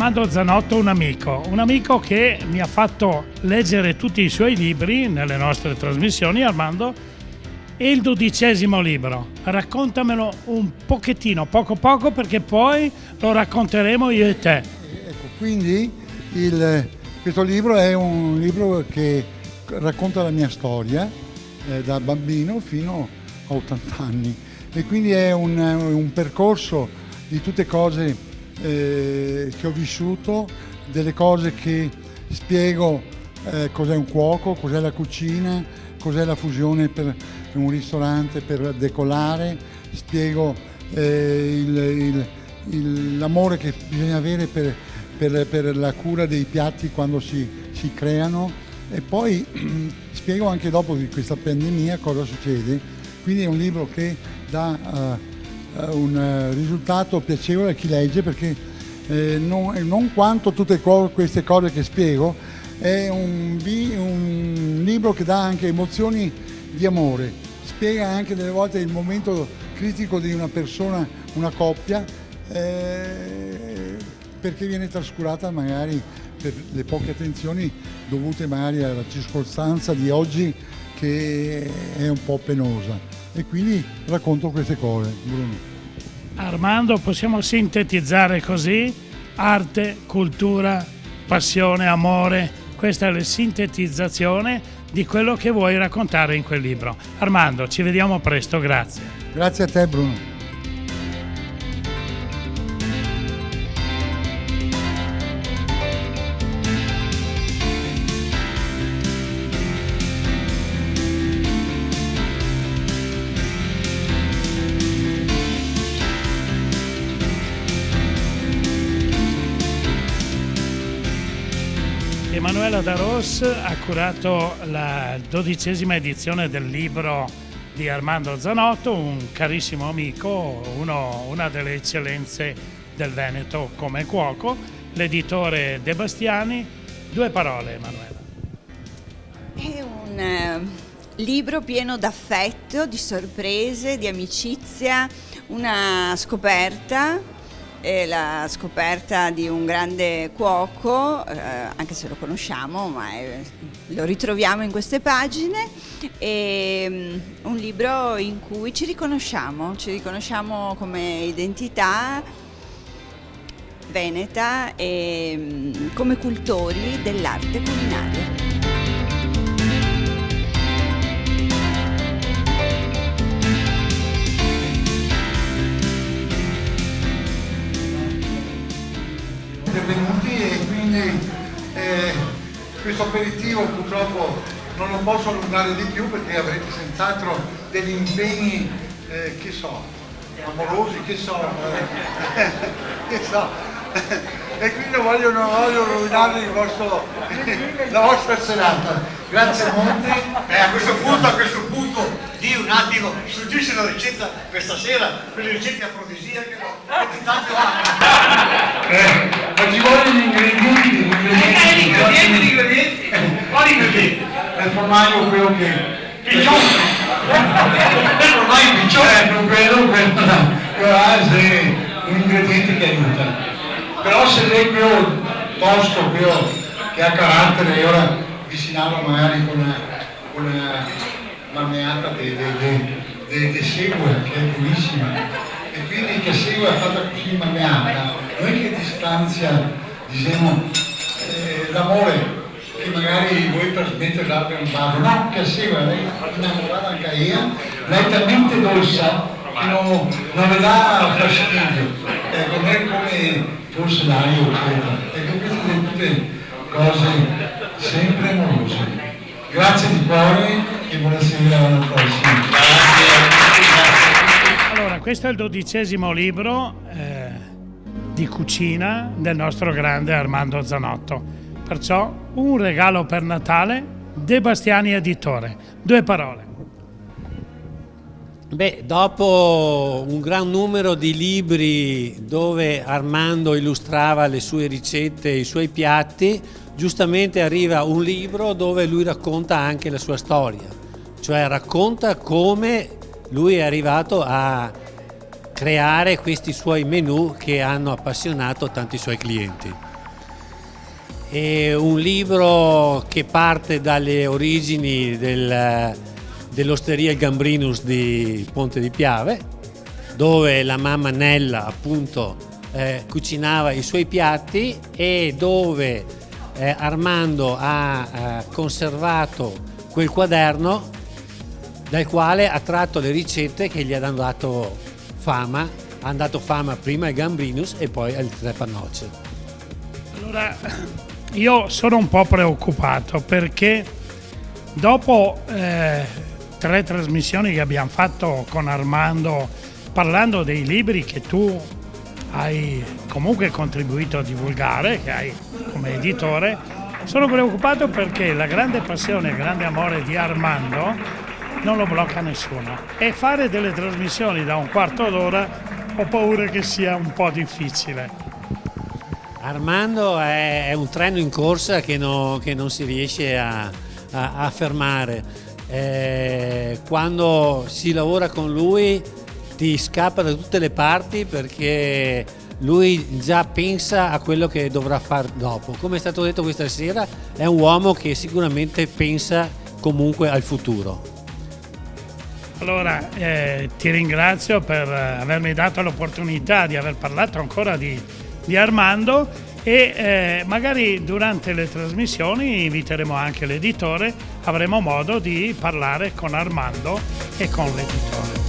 Armando Zanotto un amico che mi ha fatto leggere tutti i suoi libri nelle nostre trasmissioni. Armando, e il 12° libro, raccontamelo un pochettino, poco, perché poi lo racconteremo io e te. Ecco, quindi questo libro è un libro che racconta la mia storia da bambino fino a 80 anni, e quindi è un percorso di tutte cose che ho vissuto, delle cose che spiego, cos'è un cuoco, cos'è la cucina, cos'è la fusione per un ristorante per decolare, spiego l'amore che bisogna avere per la cura dei piatti quando si creano, e poi spiego anche dopo di questa pandemia cosa succede. Quindi è un libro che dà un risultato piacevole a chi legge, perché non quanto tutte queste cose che spiego, è un libro che dà anche emozioni di amore, spiega anche delle volte il momento critico di una persona, una coppia, perché viene trascurata magari per le poche attenzioni dovute magari alla circostanza di oggi, che è un po' penosa, e quindi racconto queste cose. Bruno. Armando, possiamo sintetizzare così: arte, cultura, passione, amore. Questa è la sintetizzazione di quello che vuoi raccontare in quel libro. Armando, ci vediamo presto, grazie. Grazie a te, Bruno. Emanuela Daros ha curato la 12ª edizione del libro di Armando Zanotto, un carissimo amico, una delle eccellenze del Veneto come cuoco, l'editore De Bastiani. 2 parole, Emanuela. È un libro pieno d'affetto, di sorprese, di amicizia, una scoperta. È la scoperta di un grande cuoco, anche se lo conosciamo, ma lo ritroviamo in queste pagine. È un libro in cui ci riconosciamo come identità veneta e come cultori dell'arte culinaria. Benvenuti, e quindi questo aperitivo purtroppo non lo posso allungare di più, perché avrete senz'altro degli impegni amorosi, che so. E quindi non voglio rovinarvi la vostra serata. Grazie molto. A questo punto di un attimo, suggerisce la ricetta questa sera, quelle ricette afrodisiache che tanto hanno. Ma ci vogliono gli ingredienti. Quali ingredienti? Il formaggio, quello che... Piccione! Il formaggio piccione! Quello ha un ingrediente che aiuta. Però se lei quello tosto, quello che ha carattere, e ora cucinarlo magari con una marmeata di segue, che è buonissima, e quindi che segue è fatta così marmeata, non è che distanzia, diciamo, l'amore che magari vuoi trasmettere l'altro in un vaso, no, che segue, lei è innamorata anche io, lei è talmente dolce che non le dà fastidio, non è come forse l'aglio, eccetera. Ecco, queste sono tutte cose sempre amorose. Grazie di cuore e buonasera, alla prossima. Allora, questo è il 12° libro di cucina del nostro grande Armando Zanotto. Perciò un regalo per Natale, De Bastiani editore. 2 parole. Beh, dopo un gran numero di libri dove Armando illustrava le sue ricette, i suoi piatti, giustamente arriva un libro dove lui racconta anche la sua storia, cioè racconta come lui è arrivato a creare questi suoi menù che hanno appassionato tanti suoi clienti. È un libro che parte dalle origini dell'osteria Il Gambrinus di Ponte di Piave, dove la mamma Nella appunto cucinava i suoi piatti e dove Armando ha conservato quel quaderno dal quale ha tratto le ricette che gli hanno dato fama. Hanno dato fama prima al Gambrinus e poi al Tre Pannocce. Allora, io sono un po' preoccupato perché dopo 3 trasmissioni che abbiamo fatto con Armando parlando dei libri che tu hai comunque contribuito a divulgare, che hai come editore, sono preoccupato perché la grande passione e il grande amore di Armando non lo blocca nessuno e fare delle trasmissioni da un quarto d'ora ho paura che sia un po' difficile. Armando è un treno in corsa che non si riesce a fermare. Quando si lavora con lui ti scappa da tutte le parti perché lui già pensa a quello che dovrà fare dopo. Come è stato detto questa sera, è un uomo che sicuramente pensa comunque al futuro. Allora ti ringrazio per avermi dato l'opportunità di aver parlato ancora di Armando e magari durante le trasmissioni inviteremo anche l'editore, avremo modo di parlare con Armando e con l'editore.